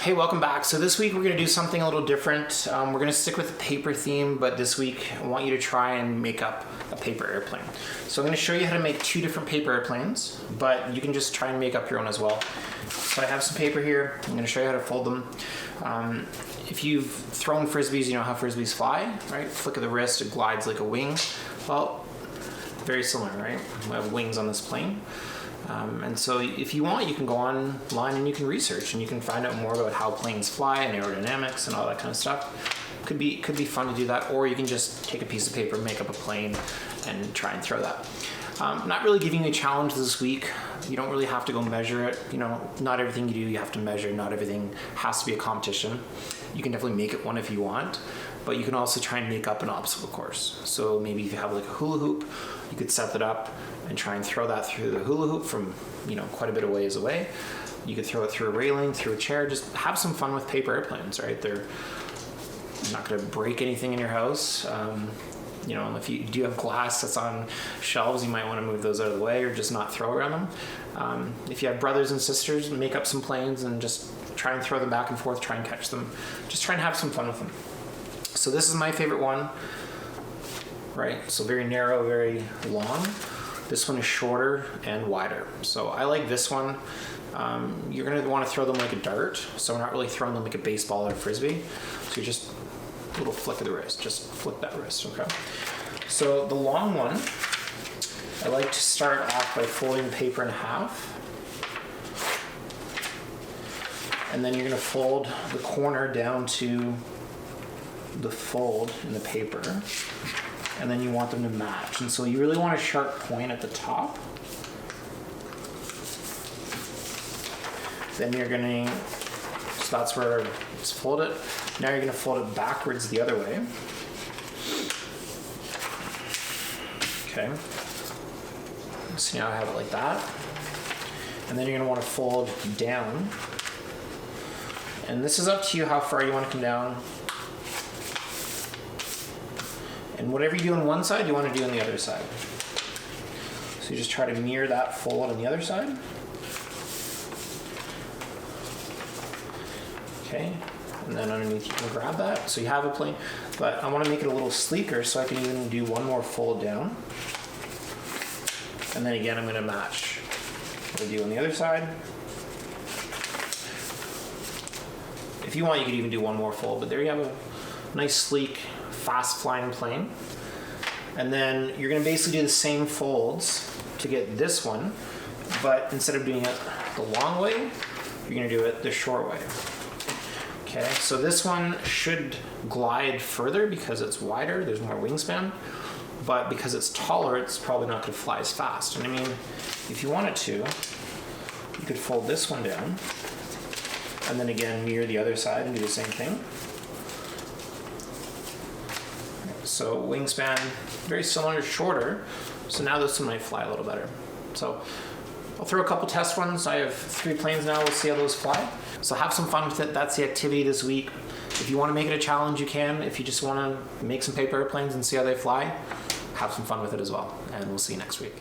Hey, welcome back. So this week we're going to do something a little different. We're going to stick with the paper theme, but this week I want you to try and make up a paper airplane. So I'm going to show you how to make two different paper airplanes, but you can just try and make up your own as well. So I have some paper here. I'm going to show you how to fold them. If you've thrown frisbees, you know how frisbees fly, right? Flick of the wrist, it glides like a wing. Well, very similar, right? We have wings on this plane. And so if you want, you can go online and you can research and you can find out more about how planes fly and aerodynamics and all that kind of stuff. Could be fun to do that, or you can just take a piece of paper, make up a plane, and try and throw that. Not really giving you a challenge this week. You don't really have to go measure it. You know, not everything you do you have to measure. Not everything has to be a competition. You can definitely make it one if you want, but you can also try and make up an obstacle course. So maybe if you have like a hula hoop, you could set that up and try and throw that through the hula hoop from, you know, quite a bit of ways away. You could throw it through a railing, through a chair. Just have some fun with paper airplanes, right? They're not going to break anything in your house. You know, if you do have glass that's on shelves, you might want to move those out of the way or just not throw around them. If you have brothers and sisters, make up some planes and just try and throw them back and forth, try and catch them. Just try and have some fun with them. So this is my favorite one, right? So very narrow, very long. This one is shorter and wider. So I like this one. You're gonna wanna throw them like a dart. So we're not really throwing them like a baseball or a frisbee. So you're just a little flick of the wrist, just flick that wrist, okay? So the long one, I like to start off by folding the paper in half. And then you're gonna fold the corner down to the fold in the paper. And then you want them to match. And so you really want a sharp point at the top. Then you're gonna, so that's where it's folded. Now you're gonna fold it backwards the other way. Okay. So now I have it like that. And then you're gonna wanna fold down. And this is up to you how far you wanna come down. And whatever you do on one side, you want to do on the other side. So you just try to mirror that fold on the other side. Okay, and then underneath you can grab that. So you have a plane, but I want to make it a little sleeker so I can even do one more fold down. And then again, I'm going to match what I do on the other side. If you want, you could even do one more fold, but there you have a nice sleek, fast flying plane. And then you're going to basically do the same folds to get this one, but instead of doing it the long way, you're going to do it the short way. Okay, so this one should glide further because it's wider, there's more wingspan, but because it's taller, it's probably not going to fly as fast. And I mean, if you wanted to, you could fold this one down and then again mirror the other side and do the same thing. So wingspan, very similar, shorter. So now this one might fly a little better. So I'll throw a couple test ones. I have 3 planes now. We'll see how those fly. So have some fun with it. That's the activity this week. If you want to make it a challenge, you can. If you just want to make some paper airplanes and see how they fly, have some fun with it as well. And we'll see you next week.